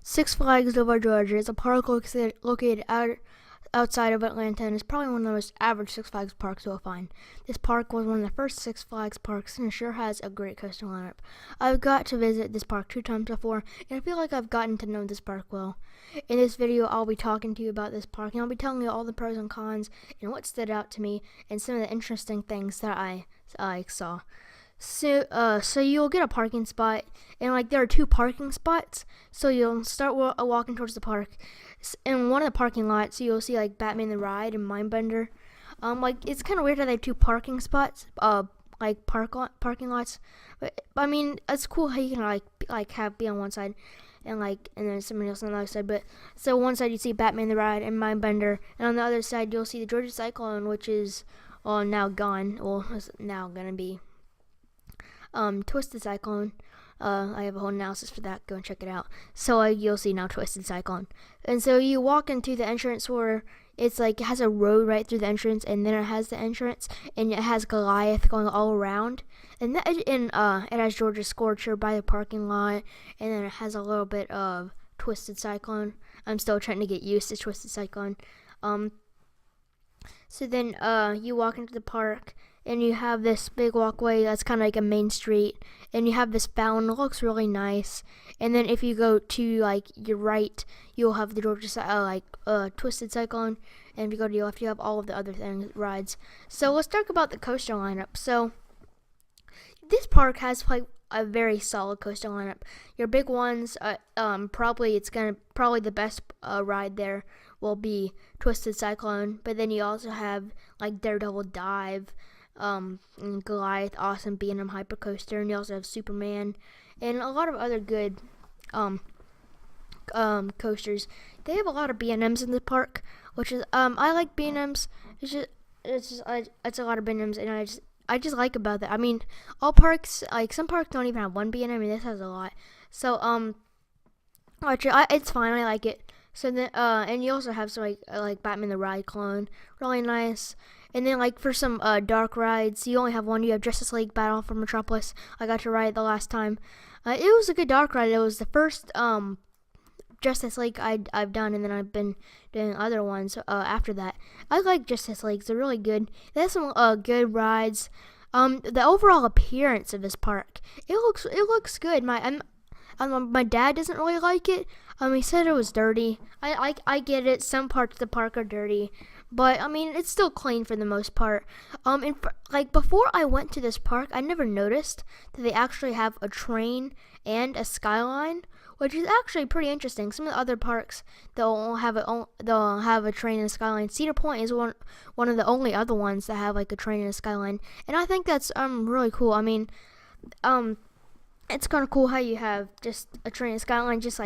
Six Flags Over Georgia is a park located outside of Atlanta and is probably one of the most average Six Flags parks you'll find. This park was one of the first Six Flags parks and it sure has a great coaster lineup. I've got to visit this park 2 times before and I feel like I've gotten to know this park well. In this video, I'll be talking to you about this park and I'll be telling you all the pros and cons and what stood out to me and some of the interesting things that I saw. So you'll get a parking spot, and there are 2 parking spots. So you'll start walking towards the park. In one of the parking lots, you'll see Batman the Ride and Mindbender. It's kind of weird how they have 2 parking spots, parking lots. But I mean, it's cool how you can be on one side, and then somebody else on the other side. But so one side you see Batman the Ride and Mindbender, and on the other side you'll see the Georgia Cyclone, which is now gone. Well, it's now gonna be Twisted Cyclone. I have a whole analysis for that. Go and check it out. So you'll see now Twisted Cyclone. And so you walk into the entrance where it's it has a road right through the entrance, and then it has the entrance, and it has Goliath going all around. And it has Georgia Scorcher by the parking lot, and then it has a little bit of Twisted Cyclone. I'm still trying to get used to Twisted Cyclone. So then you walk into the park, and you have this big walkway that's kind of like a main street, and you have this fountain. It looks really nice. And then if you go to your right, you'll have the Georgia Twisted Cyclone, and if you go to your left, you have all of the other rides. So let's talk about the coaster lineup. So this park has a very solid coaster lineup. Your big ones, probably the best ride there will be Twisted Cyclone, but then you also have Daredevil Dive, and Goliath, awesome B&M Hypercoaster, and you also have Superman, and a lot of other good coasters. They have a lot of B&Ms in the park, which is I like B&Ms. It's a lot of B&Ms, and I just like about that. I mean, all parks, some parks don't even have one B&M, and this has a lot. So it's fine. I like it. So then and you also have some Batman the Ride clone, really nice. And then for some dark rides, you only have one. You have Justice League Battle for Metropolis. I got to ride it the last time. It was a good dark ride. It was the first Justice League I've done, and then I've been doing other ones after that. I like Justice League. They're really good. They have some good rides. The overall appearance of this park, it looks good. My dad doesn't really like it. He said it was dirty. I get it. Some parts of the park are dirty, but I mean it's still clean for the most part. Before I went to this park, I never noticed that they actually have a train and a skyline, which is actually pretty interesting. Some of the other parks they'll have a train and a skyline. Cedar Point is one of the only other ones that have a train and a skyline, and I think that's really cool. I mean, it's kind of cool how you have just a train and skyline, just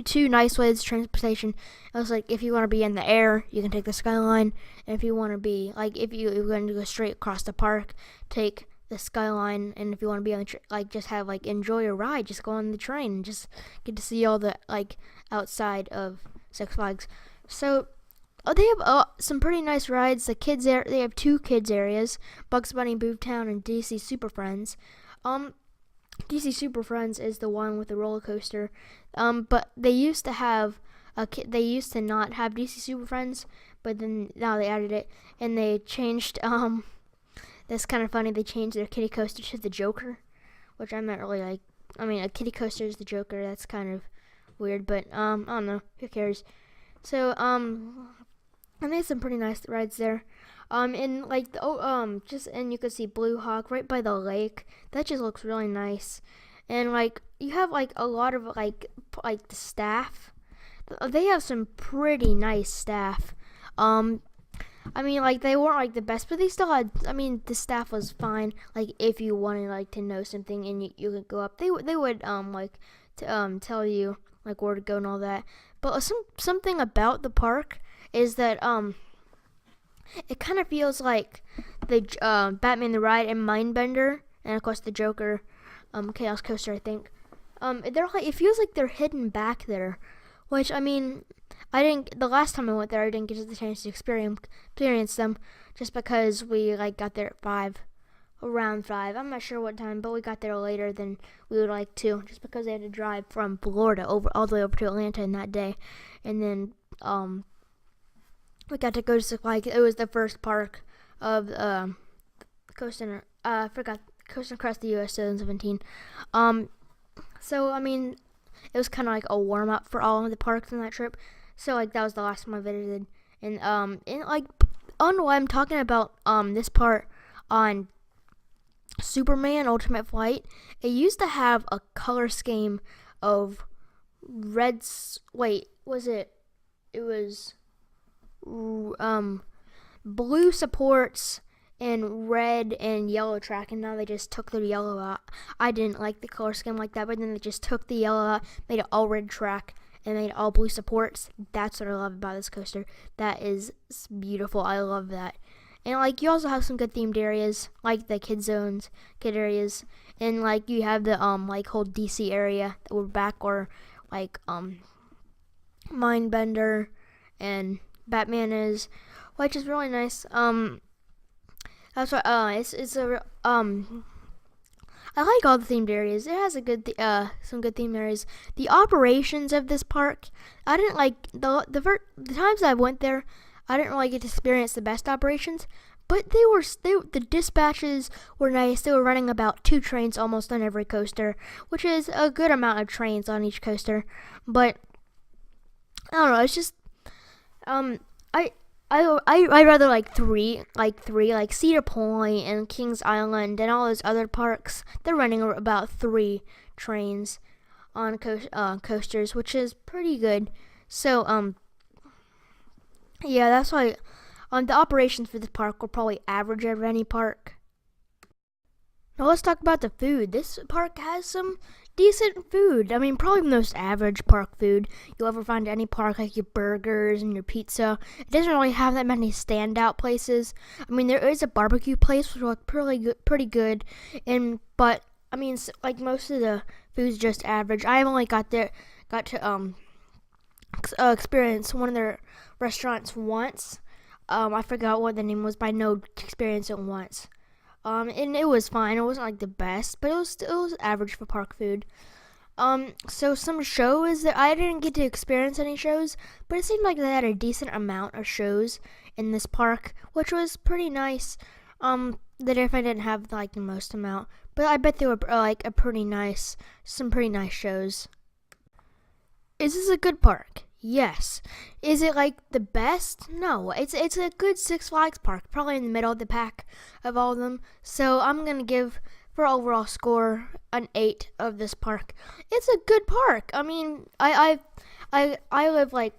two nice ways of transportation. It's if you want to be in the air, you can take the skyline, and if you want to be if you're going to go straight across the park, take the skyline, and if you want to be on the just have enjoy your ride, just go on the train and just get to see all the outside of Six Flags. So they have some pretty nice rides. They have 2 kids areas: Bugs Bunny Boomtown and DC Super Friends. DC Super Friends is the one with the roller coaster, but they used to not have DC Super Friends, but then now they added it, and they changed. That's kind of funny. They changed their kiddie coaster to the Joker, which I'm not really like. I mean, a kiddie coaster is the Joker. That's kind of weird, but I don't know. Who cares? So and they had some pretty nice rides there. And and you can see Blue Hawk right by the lake. That just looks really nice. And you have a lot of the staff. They have some pretty nice staff. I mean, they weren't the best, but they still had. I mean, the staff was fine. If you wanted to know something and you could go up, they would tell you where to go and all that. But something about the park is that it kind of feels like the Batman the Ride and Mindbender, and of course the Joker, Chaos Coaster. I think it feels like they're hidden back there, which I mean, the last time I went there, I didn't get the chance to experience them, just because we got there at 5 around 5. I'm not sure what time, but we got there later than we would like to, just because they had to drive from Florida all the way over to Atlanta in that day. And then we got to go to it was the first park of coasting. I forgot, coasting across the U.S. 2017. So I mean, it was kind of like a warm up for all of the parks on that trip. So like that was the last time I visited. And like on what I'm talking about this part on Superman Ultimate Flight, it used to have a color scheme of it was blue supports and red and yellow track, and now they just took the yellow out. I didn't like the color scheme like that, but then they just took the yellow out, made it all red track, and made it all blue supports. That's what I love about this coaster. That is beautiful. I love that. And like you also have some good themed areas, like the kid areas, and like you have the like whole DC area that we're back, or like Mindbender and Batman is, which is really nice. That's what it's a I like all the themed areas. It has a good some good themed areas. The operations of this park, I didn't like the times I went there. I didn't really get to experience the best operations, but the dispatches were nice. They were running about 2 trains almost on every coaster, which is a good amount of trains on each coaster. But I don't know. It's just I rather like three, like Cedar Point and Kings Island and all those other parks. They're running about 3 trains on coasters, which is pretty good. So yeah, that's why the operations for this park were probably average at any park. Now let's talk about the food. This park has some decent food. I mean, probably the most average park food you'll ever find at any park, like your burgers and your pizza. It doesn't really have that many standout places. I mean, there is a barbecue place which look pretty good, but I mean, like most of the food's just average. I only got to experience one of their restaurants once. I forgot what the name was, but I know to experience it once. And it was fine. It wasn't like the best, but it was average for park food. So some shows that I didn't get to experience any shows, but it seemed like they had a decent amount of shows in this park, which was pretty nice. That if I didn't have like the most amount, but I bet they were like some pretty nice shows. Is this a good park? Yes. Is it like the best? No. It's a good Six Flags park, probably in the middle of the pack of all of them. So I'm gonna give for overall score an 8 of this park. It's a good park. I mean, I live like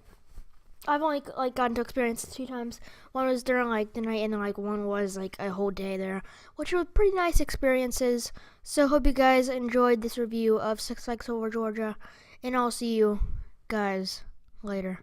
I've only like gotten to experience it 2 times. One was during like the night, and then like one was like a whole day there, which were pretty nice experiences. So hope you guys enjoyed this review of Six Flags Over Georgia, and I'll see you guys later.